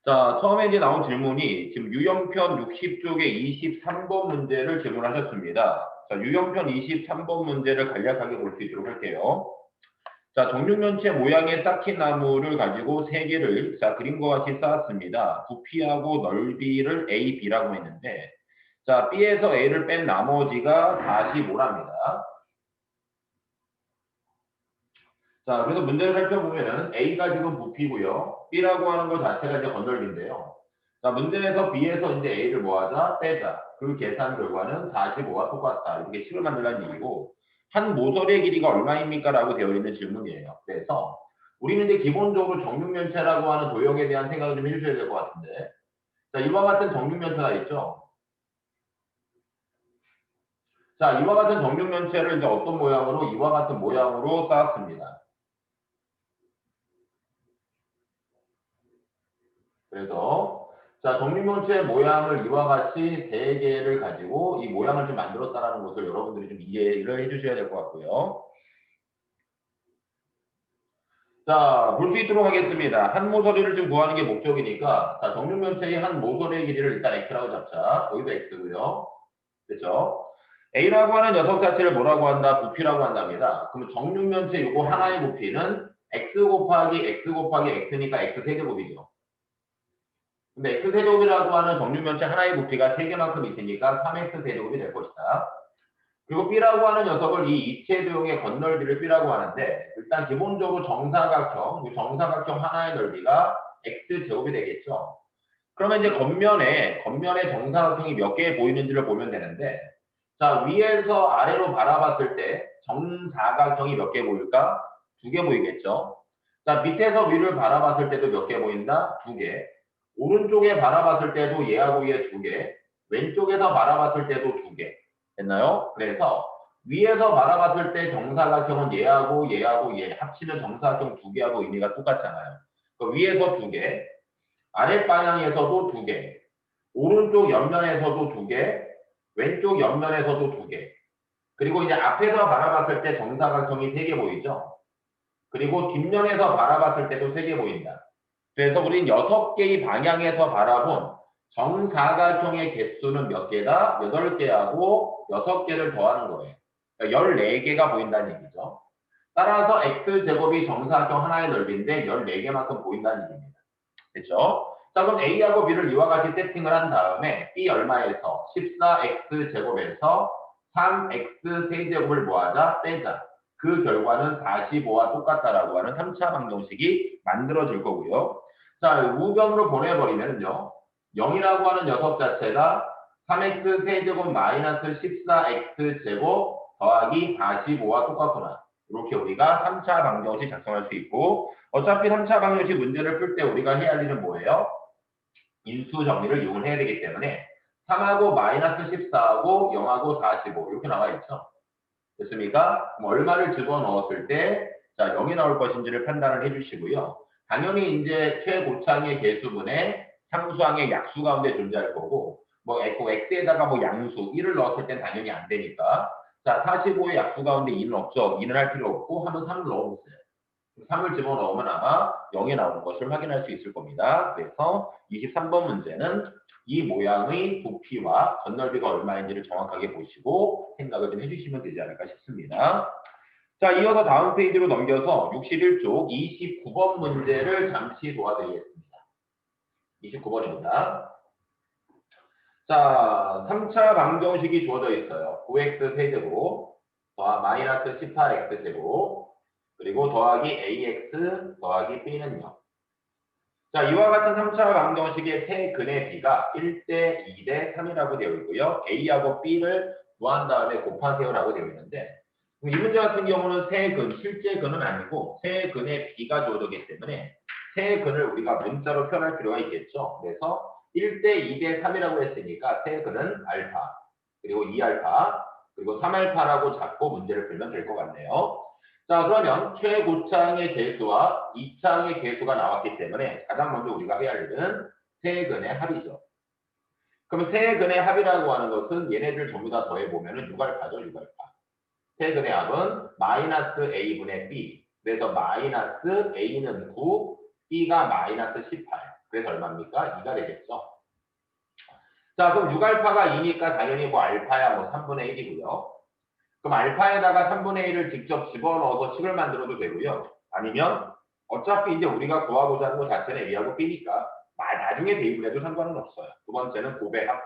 자, 처음에 이제 나온 질문이 지금 유형편 60쪽의 23번 문제를 질문하셨습니다. 자, 유형편 23번 문제를 간략하게 볼 수 있도록 할게요. 자, 정육면체 모양의 쌓기나무를 가지고 세 개를 자, 그림과 같이 쌓았습니다. 부피하고 넓이를 A, B라고 했는데 자, B에서 A를 뺀 나머지가 45랍니다. 자, 그래서 문제를 살펴보면은 A가 지금 부피고요. B라고 하는 것 자체가 이제 건널비인데요. 자, 문제에서 B에서 이제 A를 뭐하자? 빼자. 그 계산 결과는 45와 똑같다. 이렇게 식을 만들라는 얘기고, 한 모서리의 길이가 얼마입니까? 라고 되어 있는 질문이에요. 그래서 우리는 이제 기본적으로 정육면체라고 하는 도형에 대한 생각을 좀 해주셔야 될 것 같은데, 자, 이와 같은 정육면체가 있죠. 자, 이와 같은 정육면체를 이제 어떤 모양으로? 이와 같은 모양으로 쌓았습니다. 그래서 자, 정육면체의 모양을 이와 같이 세 개를 가지고 이 모양을 좀 만들었다는 것을 여러분들이 좀 이해를 해주셔야 될 것 같고요. 자, 볼 수 있도록 하겠습니다. 한 모서리를 좀 구하는 게 목적이니까 자, 정육면체의 한 모서리의 길이를 일단 x라고 잡자. 여기도 x고요. 그렇죠? A라고 하는 녀석 자체를 뭐라고 한다? 부피라고 한답니다. 그러면 정육면체 요거 하나의 부피는 x 곱하기 x 곱하기 x니까 x 세제곱이죠. 근데 x세제곱이라고 하는 정육면체 하나의 부피가 3개만큼 있으니까 3x세제곱이 될 것이다. 그리고 B라고 하는 녀석을 이 이체도형의 건널비를 B라고 하는데 일단 기본적으로 정사각형, 이 정사각형 하나의 넓이가 x제곱이 되겠죠. 그러면 이제 겉면에 정사각형이 몇 개 보이는지를 보면 되는데 자, 위에서 아래로 바라봤을 때 정사각형이 몇 개 보일까? 2개 보이겠죠. 자, 밑에서 위를 바라봤을 때도 몇 개 보인다? 2개. 오른쪽에 바라봤을 때도 얘하고 얘 2개. 왼쪽에서 바라봤을 때도 2개. 됐나요? 그래서 위에서 바라봤을 때 정사각형은 얘하고 얘 합치면 정사각형 2개하고 의미가 똑같잖아요. 그 위에서 2개, 아랫 방향에서도 2개, 오른쪽 옆면에서도 2개, 왼쪽 옆면에서도 2개. 그리고 이제 앞에서 바라봤을 때 정사각형이 3개 보이죠? 그리고 뒷면에서 바라봤을 때도 3개 보인다. 그래서 우린 6개의 방향에서 바라본 정사각형의 개수는 몇 개다? 8개하고 6개를 더하는 거예요. 그러니까 14개가 보인다는 얘기죠. 따라서 x제곱이 정사각형 하나의 넓이인데 14개만큼 보인다는 얘기입니다. 됐죠? 자, 그럼 A하고 B를 이와 같이 세팅을 한 다음에 B 얼마에서 14x제곱에서 3x 세제곱을 뭐하자? 빼자. 그 결과는 45와 똑같다라고 하는 3차 방정식이 만들어질 거고요. 자, 우변으로 보내버리면요. 0이라고 하는 녀석 자체가 3x 세제곱 마이너스 14x제곱 더하기 45와 똑같구나. 이렇게 우리가 3차 방정식 작성할 수 있고 어차피 3차 방정식 문제를 풀 때 우리가 해야 할 일은 뭐예요? 인수 정리를 이용을 해야 되기 때문에 3하고 마이너스 14하고 0하고 45 이렇게 나와 있죠. 됐습니까? 그럼 얼마를 집어넣었을 때 자, 0이 나올 것인지를 판단을 해주시고요. 당연히 이제 최고창의 개수분의 상수항의 약수 가운데 존재할 거고 뭐 x에다가 뭐 양수 1을 넣었을 땐 당연히 안 되니까 자, 45의 약수 가운데 2는 없죠. 2는 할 필요 없고 한번 3을 넣어보세요. 3을 집어넣으면 아마 0이 나오는 것을 확인할 수 있을 겁니다. 그래서 23번 문제는 이 모양의 부피와 건널비가 얼마인지를 정확하게 보시고 생각을 좀 해주시면 되지 않을까 싶습니다. 자, 이어서 다음 페이지로 넘겨서 61쪽 29번 문제를 잠시 도와드리겠습니다. 29번입니다. 자, 3차 방정식이 주어져 있어요. 9x 세제곱 마이너스 18x제곱 그리고 더하기 ax 더하기 b는 0. 자, 이와 같은 3차 방정식의 세 근의 b가 1대 2대 3이라고 되어 있고요. a하고 b를 구한 다음에 곱하세요라고 되어 있는데 이 문제 같은 경우는 세 근, 실제 근은 아니고 세 근의 b가 주어졌기 때문에 세 근을 우리가 문자로 표현할 필요가 있겠죠. 그래서 1대 2대 3이라고 했으니까 세 근은 알파, 그리고 2알파, 그리고 3알파라고 잡고 문제를 풀면 될 것 같네요. 자, 그러면 최고차항의 개수와 이차항의 개수가 나왔기 때문에 가장 먼저 우리가 해야 할 일은 세 근의 합이죠. 그럼 세 근의 합이라고 하는 것은 얘네들 전부 다 더해보면 6알파죠, 6알파. 세 근의 합은 마이너스 a분의 b. 그래서 마이너스 a는 9, b가 마이너스 18. 그래서 얼마입니까? 2가 되겠죠. 자, 그럼 6알파가 2니까 당연히 뭐 알파야 뭐 3분의 1이고요. 그럼 알파에다가 3분의 1을 직접 집어넣어서 식을 만들어도 되고요. 아니면 어차피 이제 우리가 구하고자 하는 것 자체는 A하고 B니까 나중에 대입을 해도 상관은 없어요. 두 번째는 곱의 합.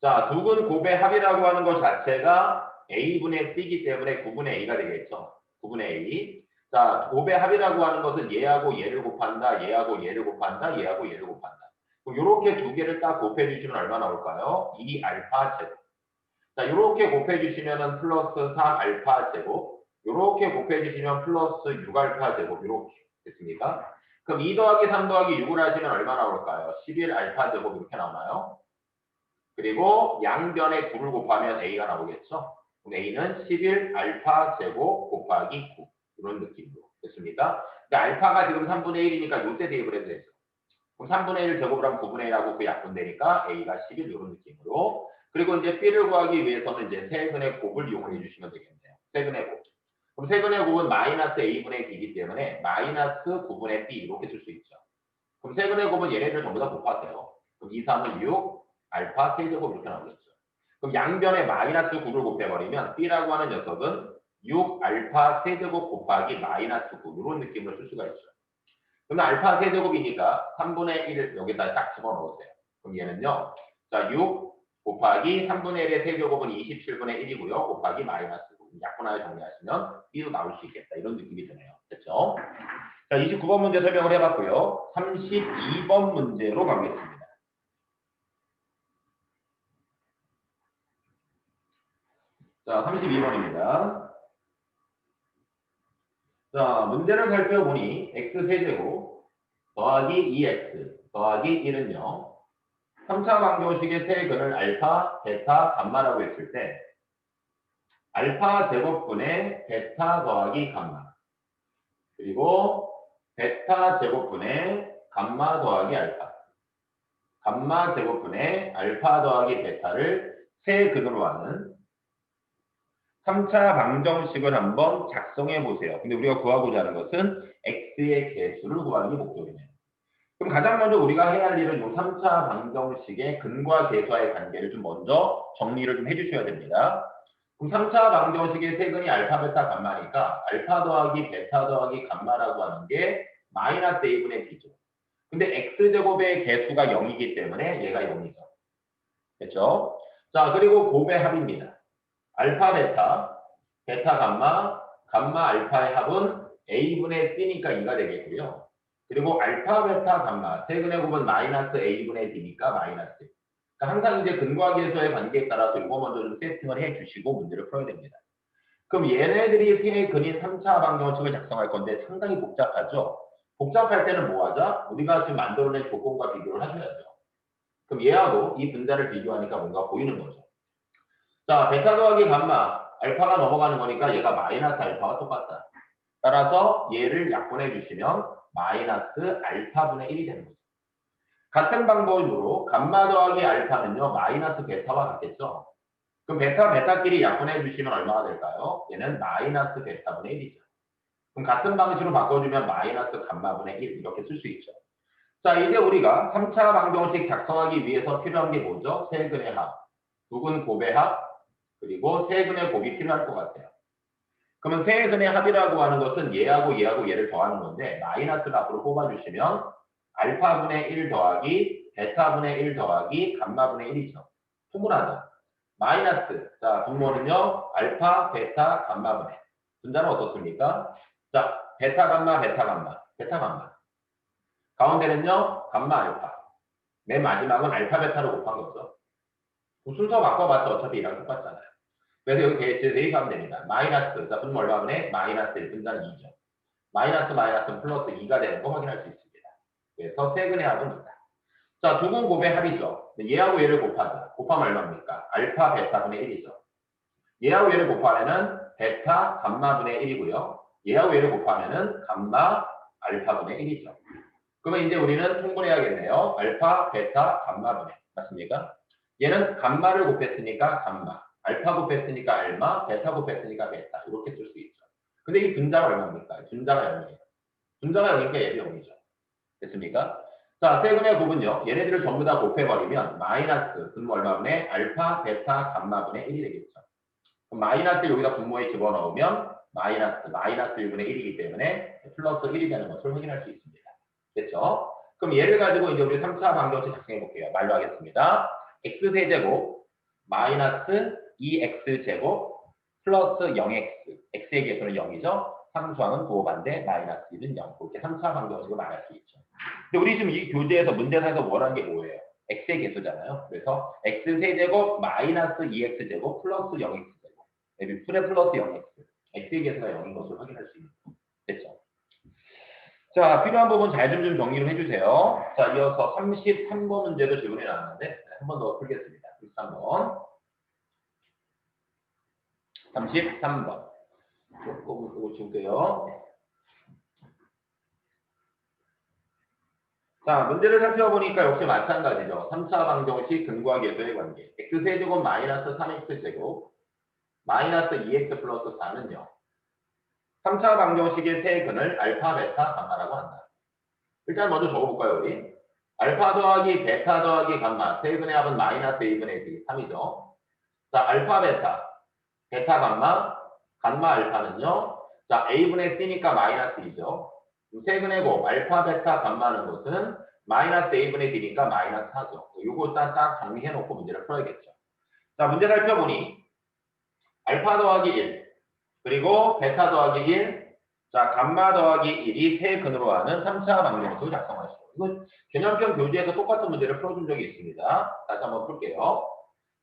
자, 두근 곱의 합이라고 하는 것 자체가 A분의 B이기 때문에 9분의 A가 되겠죠. 9분의 A. 자, 곱의 합이라고 하는 것은 얘하고 얘를 곱한다, 얘하고 얘를 곱한다, 얘하고 얘를 곱한다. 그럼 이렇게 두 개를 딱 곱해주시면 얼마 나올까요? 2알파 제곱. 자, 이렇게 곱해주시면 플러스 3알파 제곱. 이렇게 곱해주시면 플러스 6알파 제곱. 이렇게 됐습니까? 그럼 2 더하기 3 더하기 6을 하시면 얼마 나올까요? 11알파 제곱 이렇게 나오나요? 그리고 양변에 9를 곱하면 A가 나오겠죠? 그럼 A는 11알파 제곱 곱하기 9. 이런 느낌으로 됐습니까? 근데 알파가 지금 3분의 1이니까 요때 대입을 해도 되죠. 그럼 3분의 1 제곱을 하면 9분의 1하고 그 약분되니까 A가 11 이런 느낌으로. 그리고 이제 B를 구하기 위해서는 이제 세근의 곱을 이용해 주시면 되겠네요. 세근의 곱. 그럼 세근의 곱은 마이너스 A분의 B이기 때문에 마이너스 9분의 B 이렇게 쓸 수 있죠. 그럼 세근의 곱은 얘네들 전부 다 곱하세요. 그럼 2, 3은 6, 알파 세제곱 이렇게 나오겠죠. 그럼 양변에 마이너스 9를 곱해버리면 B라고 하는 녀석은 6알파 세제곱 곱하기 마이너스 9 이런 느낌으로 쓸 수가 있죠. 그러면 알파 세제곱이니까 3분의 1을 여기다 딱 집어넣으세요. 그럼 얘는요. 자, 6 곱하기 3분의 1의 세제곱은 27분의 1이고요. 곱하기 마이너스 9. 약분하여 정리하시면 B도 나올 수 있겠다. 이런 느낌이 드네요. 됐죠? 자, 29번 문제 설명을 해봤고요. 32번 문제로 가겠습니다. 자, 32번입니다. 자, 문제를 살펴보니 x세제곱 더하기 2x 더하기 1은요. 3차 방정식의 세근을 알파, 베타, 감마라고 했을 때 알파 제곱분의 베타 더하기 감마 그리고 베타 제곱분의 감마 더하기 알파 감마 제곱분의 알파 더하기 베타를 세근으로 하는 3차 방정식을 한번 작성해 보세요. 근데 우리가 구하고자 하는 것은 x의 개수를 구하는 게 목적이네요. 그럼 가장 먼저 우리가 해야 할 일은 이 3차 방정식의 근과 계수와의 관계를 좀 먼저 정리를 좀 해주셔야 됩니다. 그럼 3차 방정식의 세근이 알파, 베타, 감마니까 알파 더하기 베타 더하기 감마라고 하는 게 마이너스 a분의 b죠. 근데 x제곱의 개수가 0이기 때문에 얘가 0이죠. 됐죠? 자, 그리고 곱의 합입니다. 알파, 베타, 베타, 감마, 감마, 알파의 합은 a분의 c니까 2가 되겠고요. 그리고 알파, 베타, 감마, 세근의 곱은 마이너스 a분의 b니까 마이너스. 그러니까 항상 이제 근과 계수의 관계에 따라서 이거 먼저 좀 세팅을 해주시고 문제를 풀어야 됩니다. 그럼 얘네들이 세 근인 3차 방정식을 작성할 건데 상당히 복잡하죠? 복잡할 때는 뭐 하자? 우리가 지금 만들어낸 조건과 비교를 하셔야죠. 그럼 얘하고 이 분자를 비교하니까 뭔가 보이는 거죠. 자, 베타 더하기 감마, 알파가 넘어가는 거니까 얘가 마이너스 알파와 똑같다. 따라서 얘를 약분해 주시면 마이너스 알파분의 1이 되는 거죠. 같은 방법으로 감마 더하기 알파는요, 마이너스 베타와 같겠죠? 그럼 베타, 베타끼리 약분해 주시면 얼마가 될까요? 얘는 마이너스 베타분의 1이죠. 그럼 같은 방식으로 바꿔주면 마이너스 감마분의 1 이렇게 쓸 수 있죠. 자, 이제 우리가 3차 방정식 작성하기 위해서 필요한 게 뭐죠? 세근의 합, 두근 곱의 합, 그리고 세근의 곱이 필요할 것 같아요. 그러면 세근의 합이라고 하는 것은 얘하고 얘하고 얘를 더하는 건데 마이너스를 앞으로 뽑아주시면 알파분의 1 더하기 베타분의 1 더하기 감마분의 1이죠. 통분하죠. 마이너스. 자, 분모는요. 알파, 베타, 감마분의. 분자는 어떻습니까? 자, 베타, 감마, 베타, 감마. 베타, 감마. 가운데는요. 감마, 알파. 맨 마지막은 알파, 베타로 곱한 거죠. 순서 바꿔봤자 어차피 이랑 똑같잖아요. 그래서 여기 대입하면 됩니다. 마이너스. 자, 분모 얼마분의 마이너스 1 분자는 2죠. 마이너스 마이너스 플러스 2가 되는 거 확인할 수 있습니다. 그래서 세근의 합은 2다. 자, 두근 곱의 합이죠. 얘하고 얘를 곱하자. 곱하면 얼마입니까? 알파 베타분의 1이죠. 얘하고 얘를 곱하면은 베타 감마분의 1이고요. 얘하고 얘를 곱하면은 감마 알파분의 1이죠. 그러면 이제 우리는 통분해야겠네요. 알파 베타 감마분의. 맞습니까? 얘는 감마를 곱했으니까 감마, 알파 곱했으니까 알마, 베타 곱했으니까 베타. 이렇게 쓸 수 있죠. 근데 이 분자가 얼마입니까? 분자가 0이에요. 분자가 0이니까 얘도 0이죠. 됐습니까? 자, 세근의 곱은요. 얘네들을 전부 다 곱해버리면 마이너스 분모 얼마분의 알파, 베타, 감마분의 1이 되겠죠. 그럼 마이너스 여기다 분모에 집어넣으면 마이너스 1분의 1이기 때문에 플러스 1이 되는 것을 확인할 수 있습니다. 됐죠? 그럼 얘를 가지고 이제 우리 3차 방정식 작성해 볼게요. 말로 하겠습니다. x세제곱 마이너스 2x제곱 플러스 0x x의 개수는 0이죠. 상수항은 부호반대 마이너스 1은 0. 그렇게 3차 방정식을 말할 수 있죠. 근데 우리 지금 이 교재에서 문제상에서 원하는 게 뭐예요? x의 개수잖아요. 그래서 x세제곱 마이너스 2x제곱 플러스 0x제곱 풀에 플러스 0x x의 개수가 0인 것을 확인할 수 있는 거. 됐죠? 자, 필요한 부분 잘 좀 정리를 해주세요. 자, 이어서 33번 문제도 질문이 나왔는데 한 번 더 풀겠습니다. 33번. 33번. 조금 끄고 줄게요. 자, 문제를 살펴보니까 역시 마찬가지죠. 3차 방정식 근과 계수의 관계. x세제곱 마이너스 3x제곱 마이너스 2x 플러스 4는요. 3차 방정식의 세 근을 알파, 베타, 감마라고 한다. 일단 먼저 적어볼까요, 우리? 알파 더하기 베타 더하기 감마. 세 근의 합은 마이너스 2분의 3이죠. 자, 알파, 베타, 감마, 알파는요. 자, a분의 c니까 마이너스 2죠. 세 근의 곱, 알파, 베타, 감마는 것은 마이너스 a분의 b니까 마이너스 4죠. 요거 일단 딱 정리해놓고 문제를 풀어야겠죠. 자, 문제 살펴보니 알파 더하기 1, 그리고 베타 더하기 1, 자, 감마 더하기 1이 세 근으로 하는 3차 방정식을 작성하시죠. 이건 개념형 교재에서 똑같은 문제를 풀어준 적이 있습니다. 다시 한번 풀게요.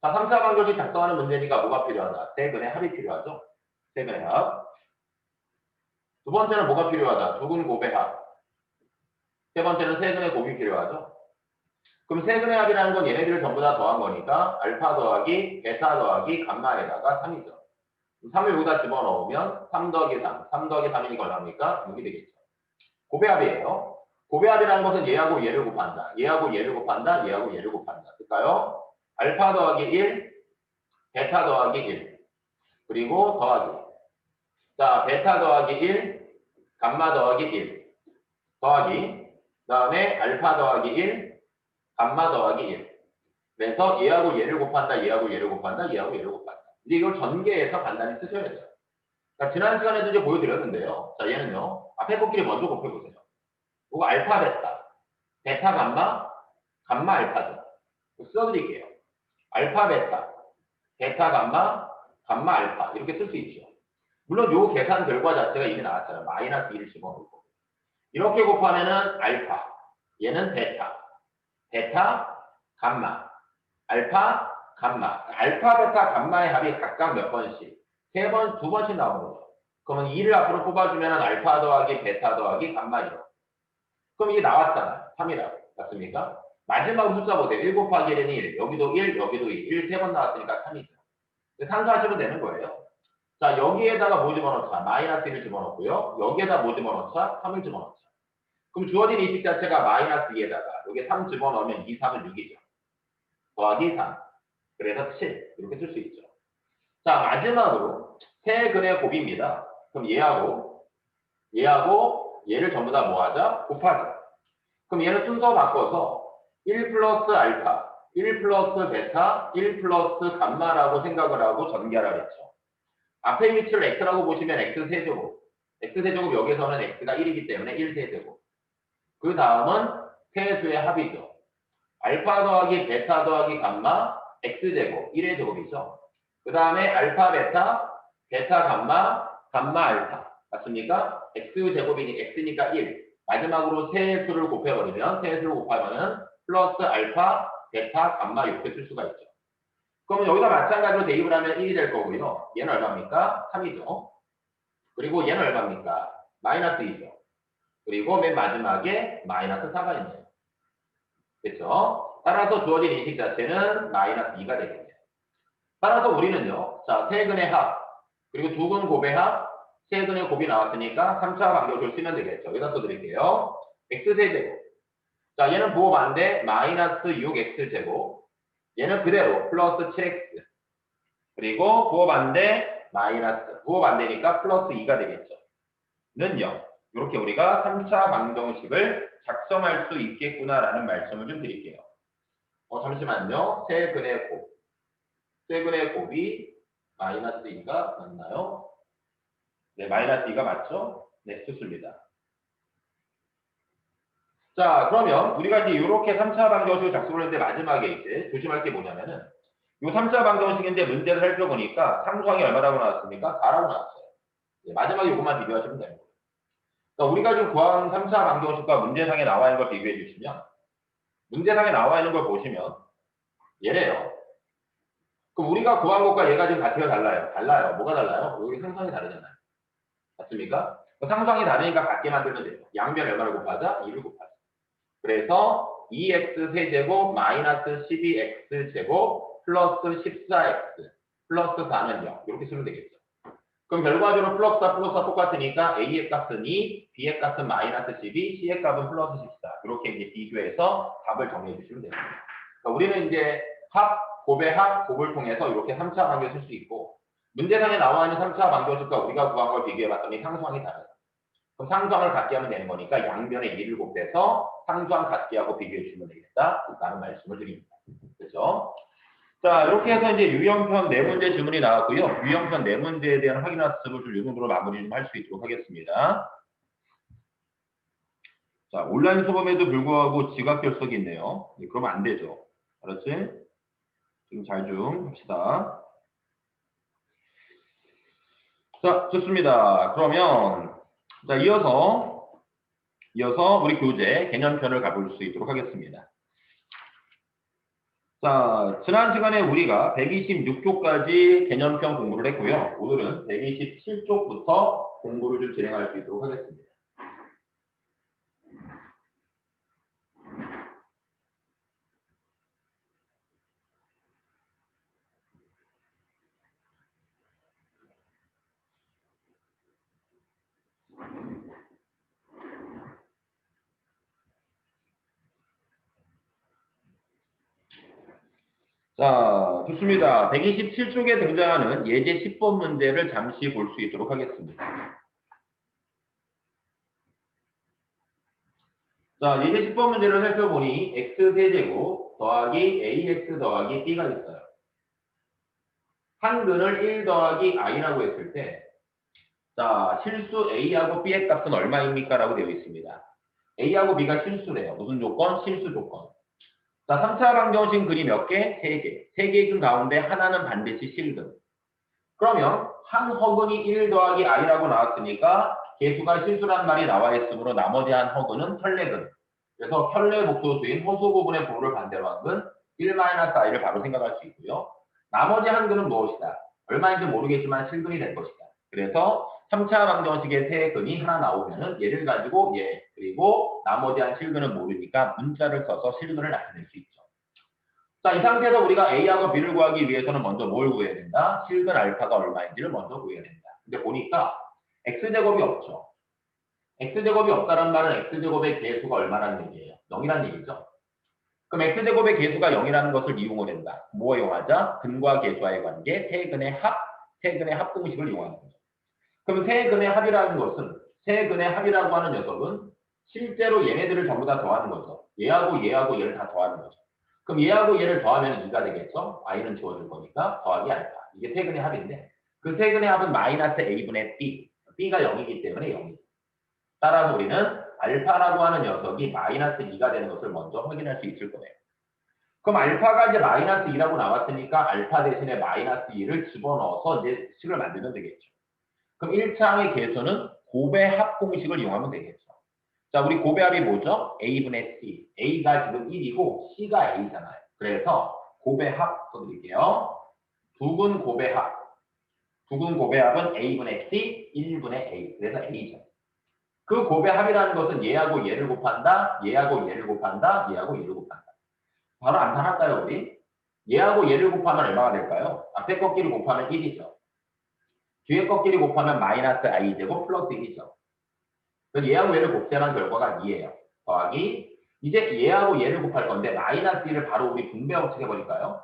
자, 3차 방정식 작성하는 문제니까 뭐가 필요하다? 세 근의 합이 필요하죠. 세 근의 합. 두 번째는 뭐가 필요하다? 두 근 곱의 합. 세 번째는 세 근의 곱이 필요하죠. 그럼 세 근의 합이라는 건 얘네들을 전부 다 더한 거니까 알파 더하기 베타 더하기 감마에다가 3이죠. 3을 여기다 집어넣으면 3 더하기 3 더하기 3이니까 얼마입니까? 6이 되겠죠. 곱의 합이에요. 곱의 합이라는 것은 얘하고 얘를 곱한다. 얘하고 얘를 곱한다. 얘하고 얘를 곱한다. 될까요? 알파 더하기 1, 베타 더하기 1. 그리고 더하기. 자, 베타 더하기 1, 감마 더하기 1. 더하기. 그 다음에 알파 더하기 1, 감마 더하기 1. 그래서 얘하고 얘를 곱한다. 얘하고 얘를 곱한다. 얘하고 얘를 곱한다. 근데 이걸 전개해서 간단히 쓰셔야죠. 자, 지난 시간에도 이제 보여드렸는데요. 자, 얘는요. 앞에 것끼리 먼저 곱해보세요. 이거 알파 베타, 베타 감마, 감마 알파죠. 써드릴게요. 알파 베타, 베타 감마, 감마 알파 이렇게 쓸 수 있죠. 물론 요 계산 결과 자체가 이미 나왔잖아요. 마이너스 1을 집어넣고. 이렇게 곱하면은 알파, 얘는 베타, 베타, 감마, 알파, 감마. 알파, 베타, 감마의 합이 각각 몇 번씩? 세 번, 두 번씩 나오는 거죠. 그러면 2를 앞으로 뽑아주면 알파 더하기 베타 더하기 감마 1로. 그럼 이게 나왔잖아요. 3이라고. 맞습니까? 마지막 숫자 보세요. 1 곱하기 1은 1. 여기도 1, 여기도 2. 1 세 번 나왔으니까 3이죠. 산수하시면 되는 거예요. 자, 여기에다가 뭐 집어넣자? 마이너스 1을 집어넣고요. 여기에다 뭐 집어넣자? 3을 집어넣자. 그럼 주어진 이식 자체가 마이너스 2에다가 여기 3 집어넣으면 2, 3은 6이죠. 더하기 3. 그래서 7. 이렇게 쓸 수 있죠. 자, 마지막으로 세 근의 곱입니다. 그럼 얘하고 얘를 전부 다 뭐 하자? 곱하자. 그럼 얘는 순서 바꿔서 1 플러스 알파, 1 플러스 베타, 1 플러스 감마라고 생각을 하고 전개하라 그랬죠. 앞에 위치를 x라고 보시면 x세제곱. x세제곱 여기서는 x가 1이기 때문에 1세제곱. 그 다음은 세수의 합이죠. 알파 더하기 베타 더하기 감마 x제곱 1의 제곱이죠. 그 다음에 알파 베타, 베타 감마, 감마 알파. 맞습니까? x제곱이니 x니까 1. 마지막으로 세 수를 곱해버리면 세 수를 곱하면은 플러스 알파, 베타, 감마 이렇게 쓸 수가 있죠. 그러면 여기다 마찬가지로 대입을 하면 1이 될 거고요. 얘는 얼마입니까? 3이죠. 그리고 얘는 얼마입니까? 마이너스 2죠. 그리고 맨 마지막에 마이너스 4가 있네요. 그렇죠? 따라서 주어진 인식 자체는 마이너스 2가 되겠네요. 따라서 우리는요. 자, 세 근의 합, 그리고 두 근 곱의 합, 세 근의 곱이 나왔으니까 3차 방정식을 쓰면 되겠죠. 여기다 써드릴게요. x세제곱. 자, 얘는 부호 반대 마이너스 6x제곱. 얘는 그대로 플러스 7x. 그리고 부호 반대 마이너스. 부호 반대니까 플러스 2가 되겠죠. 는 0. 이렇게 우리가 3차 방정식을 작성할 수 있겠구나라는 말씀을 좀 드릴게요. 잠시만요. 세근의 곱. 세근의 곱이 마이너스 2가 맞나요? 네, 마이너스 2가 맞죠? 네, 좋습니다. 자, 그러면 우리가 이제 이렇게 3차 방정식을 작성을 했는데 마지막에 이제 조심할 게 뭐냐면은 이 3차 방정식인데 문제를 살펴보니까 상수항이 얼마라고 나왔습니까? 4라고 나왔어요. 네, 마지막에 이것만 비교하시면 됩니다. 그러니까 우리가 지금 구한 3차 방정식과 문제상에 나와 있는 걸 비교해 주시면 문제상에 나와 있는 걸 보시면 얘래요. 그럼 우리가 구한 것과 얘가 지금 가치가 달라요. 달라요. 뭐가 달라요? 여기 상수항이 다르잖아요. 맞습니까? 상수항이 다르니까 같게 만들면 돼요. 양변 얼마를 곱하자? 2를 곱하자. 그래서 2x 세제곱 마이너스 12x 제곱 플러스 14x 플러스 4는 0 이렇게 쓰면 되겠죠. 그럼 결과적으로 플러스와 똑같으니까 a의 값은 2, b의 값은 마이너스 12, c의 값은 플러스 14 이렇게 이제 비교해서 답을 정리해 주시면 됩니다. 그러니까 우리는 이제 합, 곱의 합, 곱을 통해서 이렇게 3차 방정식을 쓸 수 있고 문제상에 나와 있는 3차 방정식과 우리가 구한 걸 비교해 봤더니 상수항이 다르다. 그럼 상수항을 같게 하면 되는 거니까 양변에 2를 곱해서 상수항 같게 하고 비교해 주시면 되겠다. 라는 말씀을 드립니다. 그렇죠? 자, 이렇게 해서 이제 유형편 4문제 질문이 나왔고요. 유형편 4문제에 대한 확인 학습을 좀 이 정도로 마무리 좀 할 수 있도록 하겠습니다. 자, 온라인 수업에도 불구하고 지각 결석이 있네요. 네, 그러면 안 되죠. 알았지? 지금 잘 좀 합시다. 자, 좋습니다. 그러면 자, 이어서 우리 교재 개념편을 가볼 수 있도록 하겠습니다. 자, 지난 시간에 우리가 126쪽까지 개념편 공부를 했고요. 오늘은 127쪽부터 공부를 좀 진행할 수 있도록 하겠습니다. 자, 좋습니다. 127쪽에 등장하는 예제 10번 문제를 잠시 볼 수 있도록 하겠습니다. 자, 예제 10번 문제를 살펴보니 x세제곱 더하기 ax 더하기 b가 있어요. 한 근을 1 더하기 i라고 했을 때 자, 실수 a하고 b의 값은 얼마입니까? 라고 되어 있습니다. a하고 b가 실수래요. 무슨 조건? 실수 조건. 자, 3차 방정식 근이 몇 개? 3개. 3개 근 가운데 하나는 반드시 실근. 그러면 한 허근이 1 더하기 i라고 나왔으니까 개수가 실수란 말이 나와 있으므로 나머지 한 허근은 혈례근. 그래서 혈례 복소수인 호수 부분의 부호를 반대로 한 근 1-i를 바로 생각할 수 있고요. 나머지 한 근은 무엇이다? 얼마인지 모르겠지만 실근이 될 것이다. 그래서 3차 방정식의 세 근이 하나 나오면은 얘를 가지고 얘 그리고 나머지 한 실근은 모르니까 문자를 써서 실근을 나타낼 수 있죠. 자, 이 상태에서 우리가 A하고 B를 구하기 위해서는 먼저 뭘 구해야 된다? 실근 알파가 얼마인지를 먼저 구해야 된다. 근데 보니까 X제곱이 없죠. X제곱이 없다는 말은 X제곱의 개수가 얼마라는 얘기예요? 0이라는 얘기죠. 그럼 X제곱의 개수가 0이라는 것을 이용을 한다. 뭐 이용하자? 근과 개수와의 관계, 세근의 합 공식을 이용하는 거죠. 그럼 세근의 합이라는 것은 세근의 합이라고 하는 녀석은 실제로 얘네들을 전부 다 더하는 거죠. 얘하고 얘를 다 더하는 거죠. 그럼 얘하고 얘를 더하면 2가 되겠죠? i는 지워줄 거니까 더하기 알파. 이게 세근의 합인데 그 세근의 합은 마이너스 a분의 b. b가 0이기 때문에 0이죠. 따라서 우리는 알파라고 하는 녀석이 마이너스 2가 되는 것을 먼저 확인할 수 있을 거예요. 그럼 알파가 이제 마이너스 2라고 나왔으니까 알파 대신에 마이너스 2를 집어넣어서 이제 식을 만들면 되겠죠. 그럼 1차항의 개수는 곱의 합 공식을 이용하면 되겠죠. 자, 우리 곱의 합이 뭐죠? a분의 c. a가 지금 1이고 c가 a잖아요. 그래서 곱의 합 써드릴게요. 두근 곱의 합. 두근 곱의 합은 a분의 c, 1분의 a. 그래서 a죠. 그 곱의 합이라는 것은 얘하고 얘를 곱한다, 얘하고 얘를 곱한다, 얘하고 얘를 곱한다. 바로 암산할까요, 우리? 얘하고 얘를 곱하면 얼마가 될까요? 앞에 꺾기를 곱하면 1이죠. 뒤에 꺾기를 곱하면 마이너스 i제곱 플러스 1이죠. 그래서 얘하고 얘를 곱셈한 결과가 2예요. 더하기 이제 얘하고 얘를 곱할 건데 마이너스 2를 바로 우리 분배 법칙해버릴까요?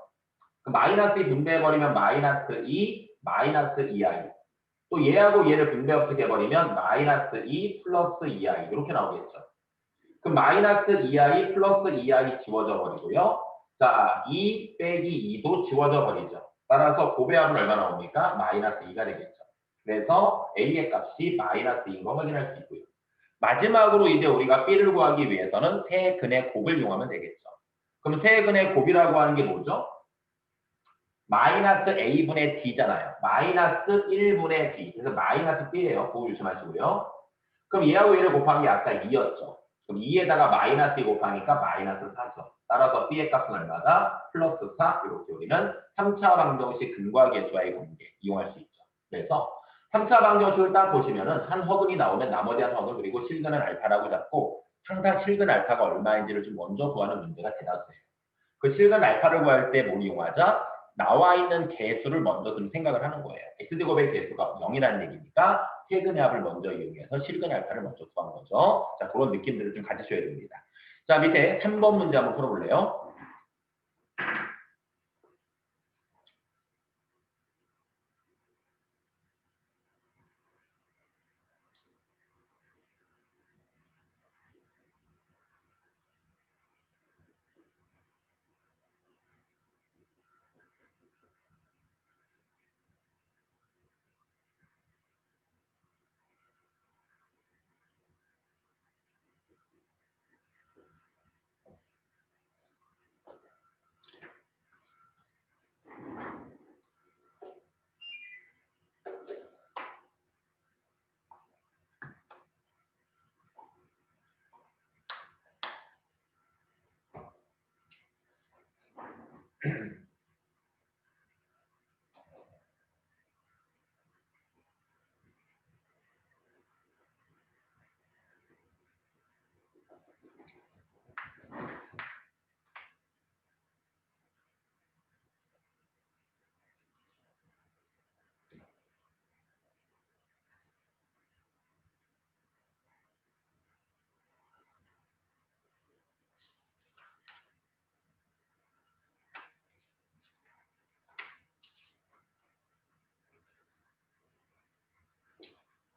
그 마이너스 2 분배해버리면 마이너스 2, 마이너스 2i. 또 얘하고 얘를 분배 없애버리면 마이너스 2 플러스 2i 이렇게 나오겠죠. 그럼 마이너스 2i 플러스 2i 지워져 버리고요. 자, 2 빼기 2도 지워져 버리죠. 따라서 곱의 합은 얼마 나옵니까? 마이너스 2가 되겠죠. 그래서 a의 값이 마이너스 2인 거 확인할 수 있고요. 마지막으로 이제 우리가 b를 구하기 위해서는 세근의 곱을 이용하면 되겠죠. 그럼 세근의 곱이라고 하는 게 뭐죠? 마이너스 a분의 d잖아요. 마이너스 1분의 d. 그래서 마이너스 b예요. 그거 조심하시고요. 그럼 얘하고 얘를 곱한 게 아까 2였죠. 그럼 2에다가 마이너스 2 곱하니까 마이너스 4죠. 따라서 b의 값은 얼마다? 플러스 4. 이렇게 우리는 3차 방정식 근과 계수와의 관계 이용할 수 있죠. 그래서 3차 방정식을 딱 보시면은 한 허근이 나오면 나머지 한 허근 그리고 실근은 알파라고 잡고 항상 실근 알파가 얼마인지를 좀 먼저 구하는 문제가 대다수예요. 그 실근 알파를 구할 때 뭘 이용하자? 나와 있는 개수를 먼저 좀 생각을 하는 거예요. x제곱의 개수가 0이라는 얘기니까 세근의 합을 먼저 이용해서 실근 알파를 먼저 구한 거죠. 자, 그런 느낌들을 좀 가지셔야 됩니다. 자, 밑에 3번 문제 한번 풀어볼래요?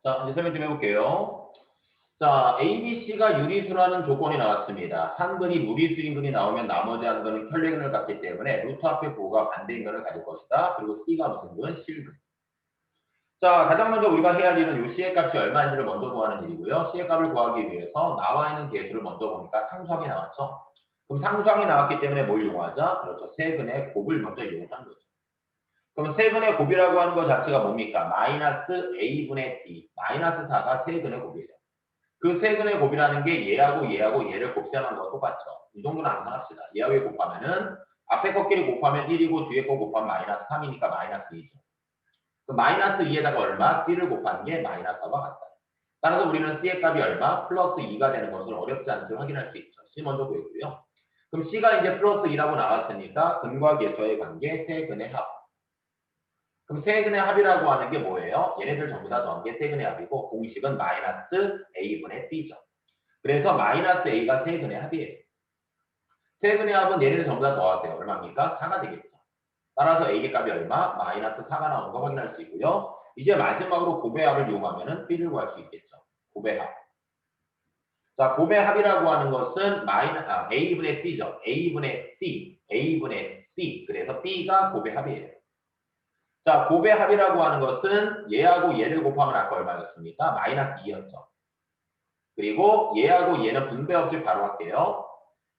자, 이제 설명 좀 해볼게요. 자, ABC가 유리수라는 조건이 나왔습니다. 한 근이 무리수인 근이 나오면 나머지 한 근은 혈례근을 갖기 때문에 루트 앞에 부호가 반대인 근을 가질 것이다. 그리고 C가 무슨 근? 실근. 자, 가장 먼저 우리가 해야 할 일은 이 C의 값이 얼마인지를 먼저 구하는 일이고요. C의 값을 구하기 위해서 나와 있는 개수를 먼저 보니까 상수항이 나왔죠. 그럼 상수항이 나왔기 때문에 뭘 이용하자? 그렇죠. 세근의 곱을 먼저 이용한 거죠. 그럼 세근의 곱이라고 하는 것 자체가 뭡니까? 마이너스 A분의 D. 마이너스 4가 세근의 곱이에요. 그 세근의 곱이라는 게 얘하고 얘하고 얘를 곱셈한 거와 똑같죠. 이 정도는 항상 합시다. 얘하고 얘 곱하면은 앞에 것끼리 곱하면 1이고 뒤에 거 곱하면 마이너스 3이니까 마이너스 2죠. 그 마이너스 2에다가 얼마? C를 곱한 게 마이너스 4와 같다. 따라서 우리는 C의 값이 얼마? 플러스 2가 되는 것을 어렵지 않게 확인할 수 있죠. C 먼저 구했고요. 그럼 C가 이제 플러스 2라고 나왔으니까 근과 계수의 관계 세근의 합. 그럼 세근의 합이라고 하는 게 뭐예요? 얘네들 전부 다 더한 게 세근의 합이고 공식은 마이너스 A분의 B죠. 그래서 마이너스 A가 세근의 합이에요. 세근의 합은 얘네들 전부 다 더하세요. 얼마입니까? 4가 되겠죠. 따라서 A의 값이 얼마? 마이너스 4가 나오는 거 확인할 수 있고요. 이제 마지막으로 곱의 합을 이용하면 B를 구할 수 있겠죠. 곱의 합. 자, 곱의 합이라고 하는 것은 A분의 C죠. A분의 C, A분의 C. 그래서 B가 곱의 합이에요. 자, 곱의 합이라고 하는 것은 얘하고 얘를 곱하면 아까 얼마였습니까? 마이너스 2였죠. 그리고 얘하고 얘는 분배 없이 바로 할게요.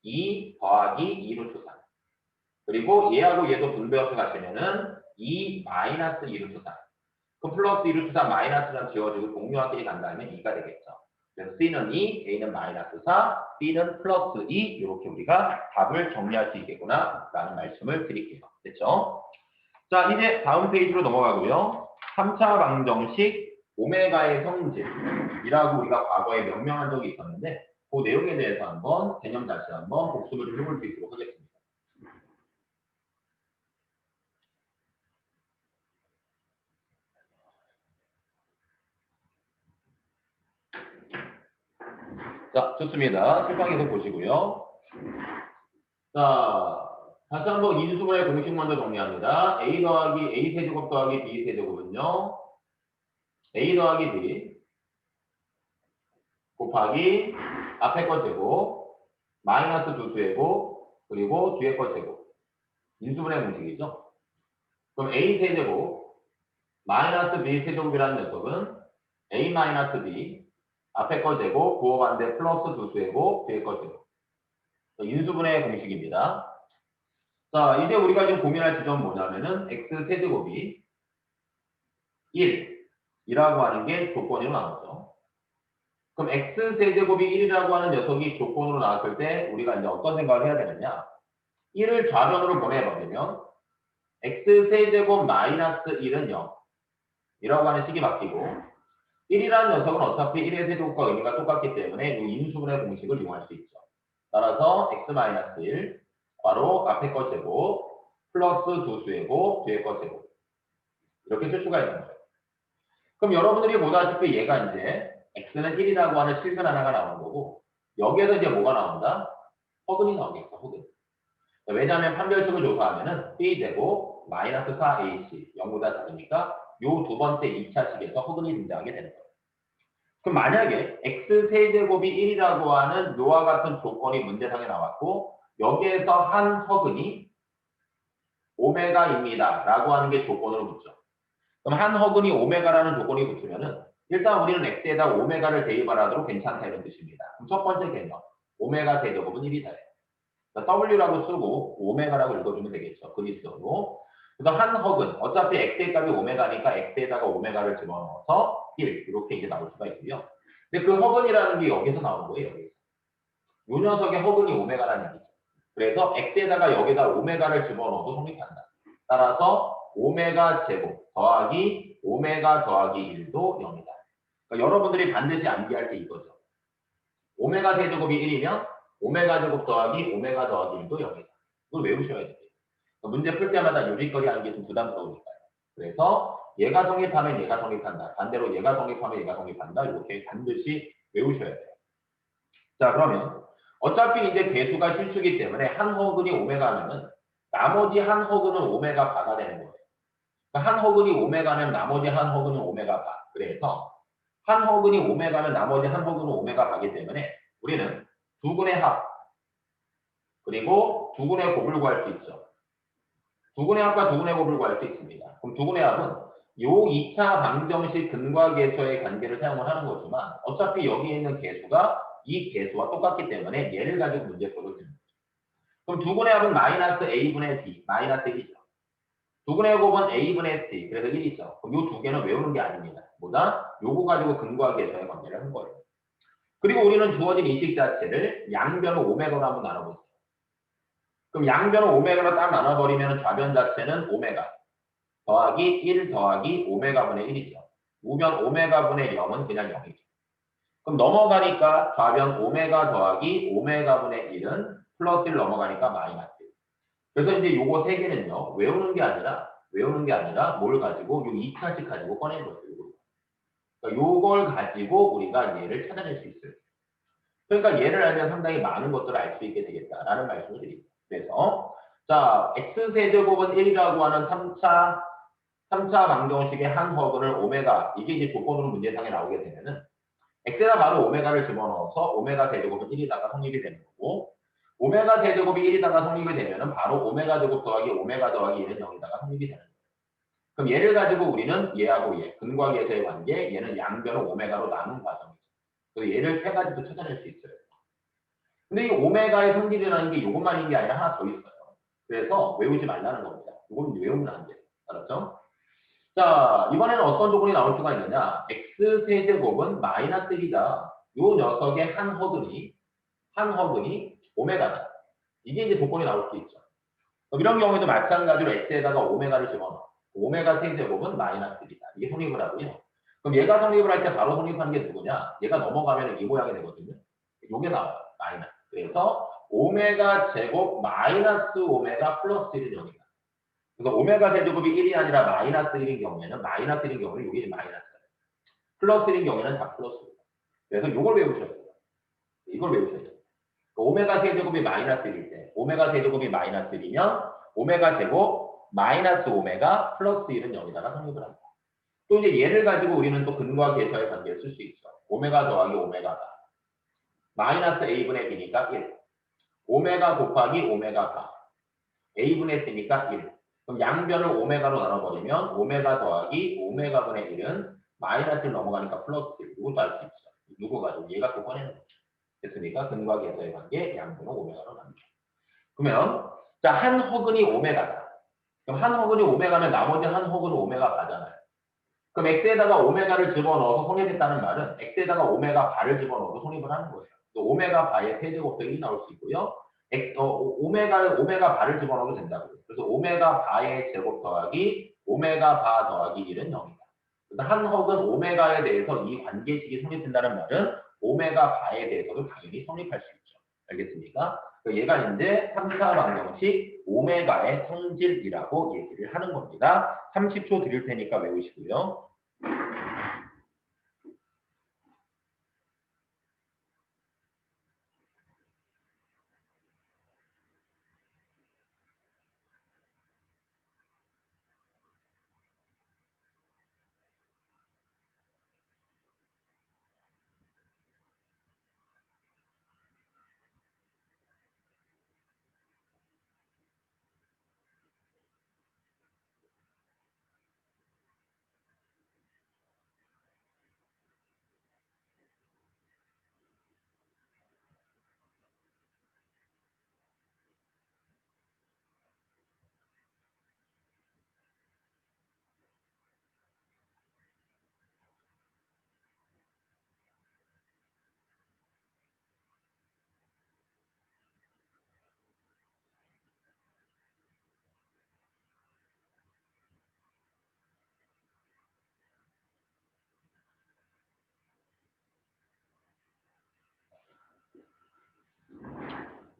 2 더하기 2루트 3. 그리고 얘하고 얘도 분배 없이 가시면은 2 마이너스 2루트 3. 그럼 플러스 2루트 3 마이너스랑 지워지고 동료한끼리 간다면 2가 되겠죠. 그래서 C는 2, A는 마이너스 4, B는 플러스 2 이렇게 우리가 답을 정리할 수 있겠구나 라는 말씀을 드릴게요. 됐죠? 자, 이제 다음 페이지로 넘어가고요. 3차 방정식 오메가의 성질이라고 우리가 과거에 명명한 적이 있었는데 그 내용에 대해서 한번 개념 다시 한번 복습을 좀 해볼 수 있도록 하겠습니다. 자, 좋습니다. 책방에서 보시고요. 자, 다시 한번 인수분해 공식 먼저 정리합니다. A 더하기 A 세제곱 더하기 B 세제곱은요. A 더하기 B 곱하기 앞에 거 제곱 마이너스 두 제곱 그리고 뒤에 거 제곱 인수분해 공식이죠. 그럼 A 세제곱 마이너스 B 세제곱이라는 녀석은 A 마이너스 B 앞에 거 제곱 부호 반대 플러스 두 제곱 뒤에 거 제곱 인수분해 공식입니다. 자, 이제 우리가 지금 고민할 지점은 뭐냐면은 x 세제곱이 1이라고 하는 게 조건으로 나오죠. 그럼 x 세제곱이 1이라고 하는 녀석이 조건으로 나왔을 때 우리가 이제 어떤 생각을 해야 되느냐? 1을 좌변으로 보내버리면 x 세제곱 마이너스 1은 0이라고 하는 식이 바뀌고 1이라는 녀석은 어차피 1의 세제곱과 의미가 똑같기 때문에 이 인수분해 공식을 이용할 수 있죠. 따라서 x 마이너스 1 바로 앞에 거 제곱 플러스 두 수제곱 뒤에 거 제곱 이렇게 쓸 수가 있는 거예요. 그럼 여러분들이 보다시피 얘가 이제 x는 1이라고 하는 실근 하나가 나오는 거고 여기에서 이제 뭐가 나온다? 허근이 나오겠죠. 허근. 왜냐하면 판별식을 조사하면은 b제곱 마이너스 4ac 0보다 작으니까 요 두 번째 2차식에서 허근이 등장하게 되는 거예요. 그럼 만약에 x 세제곱이 1이라고 하는 요와 같은 조건이 문제상에 나왔고 여기에서 한 허근이 오메가입니다. 라고 하는 게 조건으로 붙죠. 그럼 한 허근이 오메가라는 조건이 붙으면은 일단 우리는 x에다 오메가를 대입하라도 괜찮다 이런 뜻입니다. 그럼 첫 번째 개념 오메가 세제곱은 1이다. w라고 쓰고 오메가라고 읽어주면 되겠죠. 그리스어로. 그래서 한 허근 어차피 x의 값이 오메가니까 x에다가 오메가를 집어넣어서 1 이렇게 이제 나올 수가 있고요. 근데 그 허근이라는 게 여기서 나오는 거예요. 여기서. 요 녀석의 허근이 오메가라는 얘기죠. 그래서 x에다가 여기다 오메가를 집어넣어도 성립한다. 따라서 오메가 제곱 더하기 오메가 더하기 1도 0이다. 그러니까 여러분들이 반드시 암기할 게 이거죠. 오메가 세제곱이 1이면 오메가 제곱 더하기 오메가 더하기 1도 0이다. 이걸 외우셔야 돼요. 그러니까 문제 풀 때마다 요지거리 하는 게 좀 부담스러우니까요. 그래서 얘가 성립하면 얘가 성립한다. 반대로 얘가 성립하면 얘가 성립한다. 이렇게 반드시 외우셔야 돼요. 자, 그러면 어차피 이제 개수가 실수기 때문에 한 허근이 오메가면은 나머지 한 허근은 오메가 바가 되는 거예요. 그러니까 한 허근이 오메가면 나머지 한 허근은 오메가 바. 그래서 한 허근이 오메가면 나머지 한 허근은 오메가 바기 때문에 우리는 두 근의 합 그리고 두 근의 곱을 구할 수 있죠. 두 근의 합과 두 근의 곱을 구할 수 있습니다. 그럼 두 근의 합은 요 2차 방정식 근과 계수의 관계를 사용을 하는 거지만 어차피 여기에 있는 계수가 이 계수와 똑같기 때문에 얘를 가지고 문제 풀어도 됩니다. 그럼 두 근의 합은 마이너스 a분의 b, 마이너스 1이죠. 두 근의 곱은 a분의 c, 그래서 1이죠. 그럼 이 두 개는 외우는 게 아닙니다. 뭐다? 요거 가지고 근과 계수의 관계를 하는 거예요. 그리고 우리는 주어진 인식 자체를 양변을 오메가로 한번 나눠보죠. 그럼 양변을 오메가로 딱 나눠버리면 좌변 자체는 오메가 더하기 1 더하기 오메가분의 1이죠. 우변 오메가분의 0은 그냥 0이죠. 그럼 넘어가니까 좌변 오메가 더하기 오메가분의 1은 플러스 1 넘어가니까 마이너스 1. 그래서 이제 요거 세 개는요. 외우는 게 아니라 뭘 가지고 요 2차식 가지고 꺼낸 거예요. 그러니까 요걸 가지고 우리가 얘를 찾아낼 수 있어요. 그러니까 얘를 알면 상당히 많은 것들을 알 수 있게 되겠다라는 말씀을 드립니다. 그래서 자 x세제곱은 1이라고 하는 3차 방정식의 한 허근을 오메가 이게 이제 조건으로 문제상에 나오게 되면은 x에다 바로 오메가를 집어넣어서 오메가 세제곱은 1이다가 성립이 되는 거고 오메가 세제곱이 1이다가 성립이 되면은 바로 오메가 제곱 더하기 오메가 더하기 1은 0이다가 성립이 되는 거예요. 그럼 얘를 가지고 우리는 얘하고 얘, 근과 계수의 관계, 얘는 양변을 오메가로 나눈 과정이죠. 그래서 얘를 세 가지도 찾아낼 수 있어요. 근데 이 오메가의 성질이라는 게 이것만인 게 아니라 하나 더 있어요. 그래서 외우지 말라는 겁니다. 이건 외우면 안 돼요. 알았죠? 자, 이번에는 어떤 조건이 나올 수가 있느냐? x 세제곱은 마이너스 1이다. 요 녀석의 한 허근이 오메가다. 이게 이제 조건이 나올 수 있죠. 이런 경우에도 마찬가지로 x에다가 오메가를 집어넣어. 오메가 세제곱은 마이너스 1이다. 이게 성립을 하고요. 그럼 얘가 성립을 할 때 바로 성립하는 게 누구냐? 얘가 넘어가면 이 모양이 되거든요. 요게 나와요. 마이너스. 그래서 오메가 제곱 마이너스 오메가 플러스 1은 0이다. 그래서 오메가 세제곱이 1이 아니라 마이너스 1인 경우에는 마이너스 1인 경우는 여기 마이너스 플러스 1인 경우에는 다 플러스입니다. 그래서 이걸 외우셔야 돼요. 이걸 외우셔야 돼요. 오메가 세제곱이 마이너스 1일 때 오메가 세제곱이 마이너스 1이면 오메가 제곱 마이너스 오메가 플러스 1은 0이다가 성립을 합니다. 또 이제 얘를 가지고 우리는 또 근과 계수의 관계를 쓸 수 있어. 오메가 더하기 오메가가 마이너스 a분의 b니까 1. 오메가 곱하기 오메가가 a분의 c니까 1. 그럼 양변을 오메가로 나눠버리면 오메가 더하기 오메가분의 1은 마이너스를 넘어가니까 플러스 1. 이것도 알 수 있어. 누구 가지고 얘가 또 꺼내는 거죠. 됐습니까? 근과 계수의 관계 양변을 오메가로 나누죠. 그러면 자, 한 허근이 오메가다. 그럼 한 허근이 오메가면 나머지 한 허근은 오메가 바잖아요. 그럼 x에다가 오메가를 집어넣어서 성립했다는 말은 x에다가 오메가 바를 집어넣어도 성립을 하는 거예요. 또 오메가 바의 세제곱도 나올 수 있고요. 오메가 바를 집어넣어도 된다고요. 그래서 오메가 바의 제곱 더하기 오메가 바 더하기 1은 0이다. 그래서 한 허근 오메가에 대해서 이 관계식이 성립된다는 말은 오메가 바에 대해서도 당연히 성립할 수 있죠. 알겠습니까? 얘가 이제 3차 방정식 오메가의 성질이라고 얘기를 하는 겁니다. 30초 드릴 테니까 외우시고요.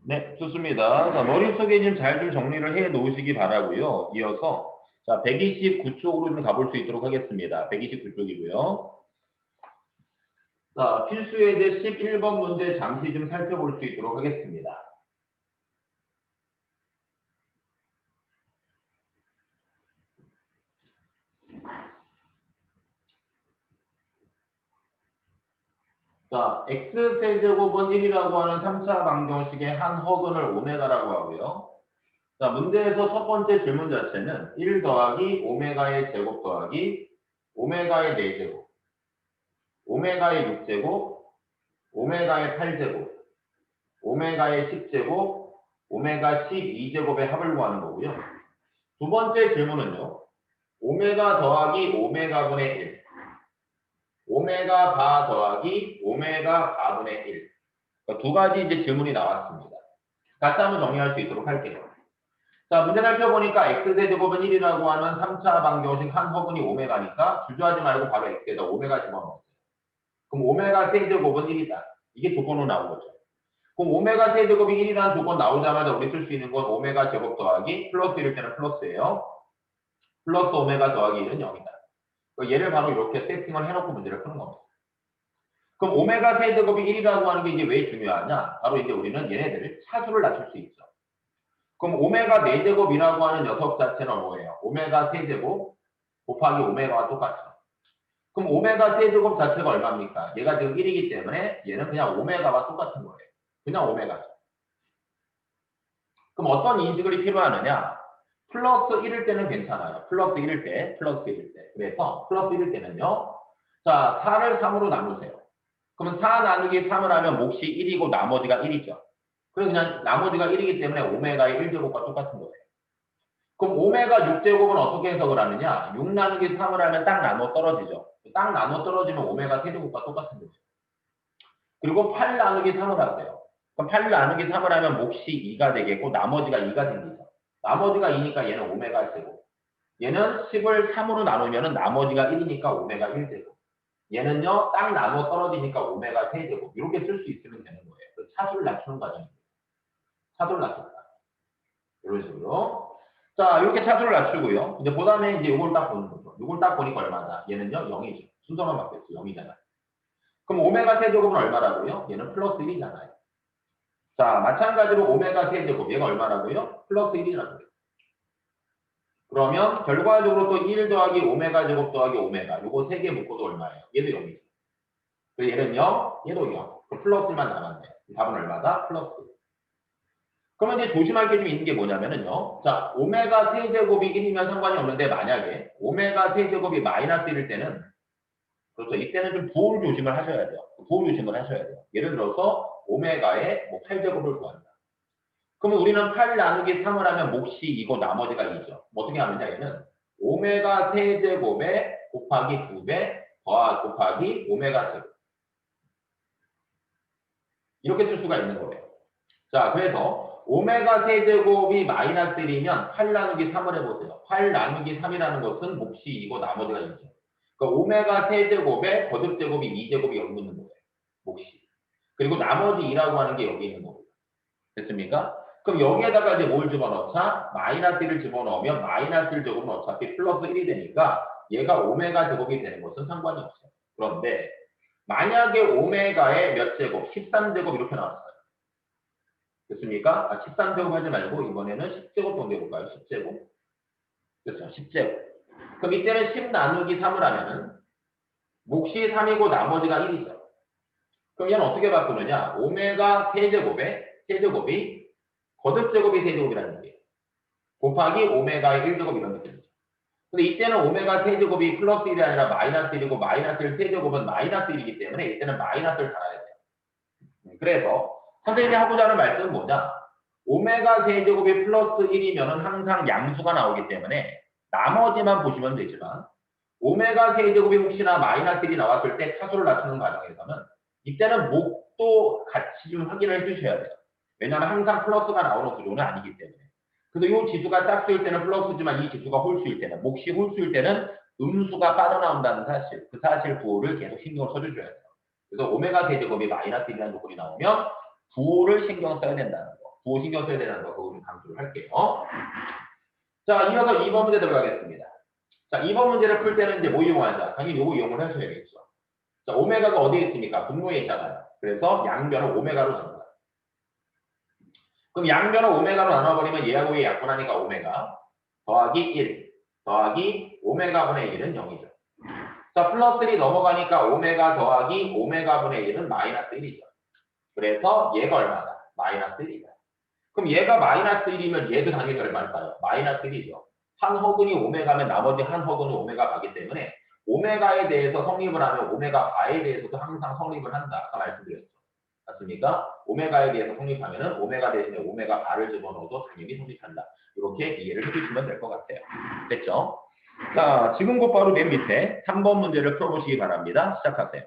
네, 좋습니다. 자, 머릿속에 좀 잘 좀 정리를 해 놓으시기 바라고요. 이어서 자, 129쪽으로 좀 가볼 수 있도록 하겠습니다. 129쪽이고요. 자, 필수예제 11번 문제 잠시 좀 살펴볼 수 있도록 하겠습니다. 자, x세제곱은 1이라고 하는 3차 방정식의 한 허근을 오메가라고 하고요. 자, 문제에서 첫 번째 질문 자체는 1 더하기 오메가의 제곱 더하기 오메가의 4제곱, 오메가의 6제곱, 오메가의 8제곱, 오메가의 10제곱, 오메가 12제곱의 합을 구하는 거고요. 두 번째 질문은요. 오메가 더하기 오메가분의 1, 오메가 바 더하기 오메가 바분의 1. 그러니까 두 가지 이제 질문이 나왔습니다. 같이 한번 정리할 수 있도록 할게요. 자, 문제 살펴보니까 x세제곱은 1이라고 하는 3차 방정식 한 허분이 오메가니까 주저하지 말고 바로 x에다 오메가 집어넣었어요. 그럼 오메가 세제곱은 1이다. 이게 조건으로 나온 거죠. 그럼 오메가 세제곱이 1이라는 조건 나오자마자 우리 쓸 수 있는 건 오메가 제곱 더하기 플러스 1일 때는 플러스예요. 플러스 오메가 더하기 1은 0이다. 얘를 바로 이렇게 세팅을 해놓고 문제를 푸는 겁니다. 그럼 오메가 세제곱이 1이라고 하는 게 이제 왜 중요하냐? 바로 이제 우리는 얘네들을 차수를 낮출 수 있죠. 그럼 오메가 4제곱이라고 하는 녀석 자체는 뭐예요? 오메가 세제곱 곱하기 오메가와 똑같죠. 그럼 오메가 세제곱 자체가 얼마입니까? 얘가 지금 1이기 때문에 얘는 그냥 오메가와 똑같은 거예요. 그냥 오메가죠. 그럼 어떤 인식이 필요하느냐? 플러스 1일 때는 괜찮아요. 플러스 1일 때, 플러스 1일 때. 그래서 플러스 1일 때는요. 자, 4를 3으로 나누세요. 그러면 4 나누기 3을 하면 몫이 1이고 나머지가 1이죠. 그래서 그냥 나머지가 1이기 때문에 오메가의 1제곱과 똑같은 거예요. 그럼 오메가 6제곱은 어떻게 해석을 하느냐? 6 나누기 3을 하면 딱 나눠 떨어지죠. 딱 나눠 떨어지면 오메가 세제곱과 똑같은 거죠. 그리고 8 나누기 3을 하세요. 그럼 8 나누기 3을 하면 몫이 2가 되겠고 나머지가 2가 생기죠. 나머지가 2니까 얘는 오메가 제곱. 얘는 10을 3으로 나누면 나머지가 1이니까 오메가 1제곱. 얘는요, 딱 나눠 떨어지니까 오메가 세제곱. 이렇게 쓸 수 있으면 되는 거예요. 차수를 낮추는 과정입니다. 차수를 낮춘다. 이런 식으로. 자, 이렇게 차수를 낮추고요. 이제 그 다음에 이제 이걸 딱 보는 거죠. 이걸 딱 보니까 얼마다? 얘는요, 0이죠. 순서만 바뀌었어. 0이잖아요. 그럼 오메가 세제곱은 얼마라고요? 얘는 플러스 1이잖아요. 자, 마찬가지로 오메가 세제곱. 얘가 얼마라고요? 플러스 1이라고요. 그러면 결과적으로 또 1 더하기 오메가 제곱 더하기 오메가 요거 3개 묶어도 얼마예요? 얘도 0이죠. 그래서 얘는 0, 얘도 0. 그 플러스만 남았네. 답은 얼마다? 플러스. 그러면 이제 조심할 게 좀 있는 게 뭐냐면은요. 자, 오메가 세제곱이 1이면 상관이 없는데 만약에 오메가 세제곱이 마이너스 1일 때는 그렇죠. 이때는 좀 부호를 조심을 하셔야 돼요. 부호 조심을 하셔야 돼요. 예를 들어서 오메가의 뭐 8제곱을 구한다. 그러면 우리는 8 나누기 3을 하면 몫이 이고 나머지가 2죠. 어떻게 하느냐 얘는 오메가 세제곱에 곱하기 2배 곱하기 오메가 제곱. 이렇게 쓸 수가 있는 거예요. 자, 그래서 오메가 세제곱이 마이너스 1이면 8 나누기 3을 해보세요. 8 나누기 3이라는 것은 몫이 이고 나머지가 2죠. 그러니까 오메가 세제곱에 거듭제곱이 2제곱이 여기 있는 거예요. 몫이. 그리고 나머지 2라고 하는 게 여기 있는 거고요. 됐습니까? 그럼 여기에다가 이제 뭘 집어넣자? 마이너스 1을 집어넣으면 마이너스 1 제곱은 어차피 플러스 1이 되니까 얘가 오메가 제곱이 되는 것은 상관이 없어요. 그런데 만약에 오메가의 몇 제곱? 13제곱 이렇게 나왔어요. 됐습니까? 13제곱 하지 말고 이번에는 10제곱 정도 해볼까요? 10제곱. 그렇죠. 10제곱. 그럼 이때는 10 나누기 3을 하면은 몫이 3이고 나머지가 1이죠. 그럼 얘는 어떻게 바꾸느냐? 오메가 세제곱이 거듭제곱이 세제곱이라는 얘기예요. 곱하기 오메가의 1제곱 이런 느낌이죠. 근데 이때는 오메가 세제곱이 플러스 1이 아니라 마이너스 1이고 마이너스 1 세제곱은 마이너스 1이기 때문에 이때는 마이너스를 달아야 돼요. 그래서 선생님이 하고자 하는 말씀은 뭐냐? 오메가 세제곱이 플러스 1이면은 항상 양수가 나오기 때문에 나머지만 보시면 되지만 오메가 세제곱이 혹시나 마이너스 1이 나왔을 때 차수를 낮추는 과정에서는 이때는 몫도 같이 좀 확인을 해주셔야 돼요. 왜냐하면 항상 플러스가 나오는 구조는 아니기 때문에. 그래서 이 지수가 짝수일 때는 플러스지만 이 지수가 홀수일 때는, 몫이 홀수일 때는 음수가 빠져나온다는 사실, 그 사실 부호를 계속 신경을 써주셔야 돼요. 그래서 오메가 세제곱이 마이너스 1이라는 조건이 나오면 부호를 신경 써야 된다는 거. 부호 신경 써야 된다는 거, 그거 좀 강조를 할게요. 자, 이어서 2번 문제 들어가겠습니다. 자, 2번 문제를 풀 때는 이제 뭐 이용하자? 당연히 요거 이용을 하셔야겠죠. 자, 오메가가 어디에 있습니까? 분모에 있잖아요. 그래서 양변을 오메가로 나눈다. 그럼 양변을 오메가로 나눠버리면 얘하고 얘 약분하니까 오메가 더하기 1 더하기 오메가분의 1은 0이죠. 자, 플러스 1이 넘어가니까 오메가 더하기 오메가분의 1은 마이너스 1이죠. 그래서 얘가 얼마다? 마이너스 1이다. 그럼 얘가 마이너스 1이면 얘도 당연히 얼마일까요? 마이너스 1이죠. 한 허근이 오메가면 나머지 한 허근은 오메가 가기 때문에 오메가에 대해서 성립을 하면 오메가 바에 대해서도 항상 성립을 한다. 아까 말씀드렸죠. 맞습니까? 오메가에 대해서 성립하면은 오메가 대신에 오메가 바를 집어넣어도 당연히 성립한다. 이렇게 이해를 해주시면 될 것 같아요. 됐죠? 자, 지금 곧바로 맨 밑에 3번 문제를 풀어보시기 바랍니다. 시작하세요.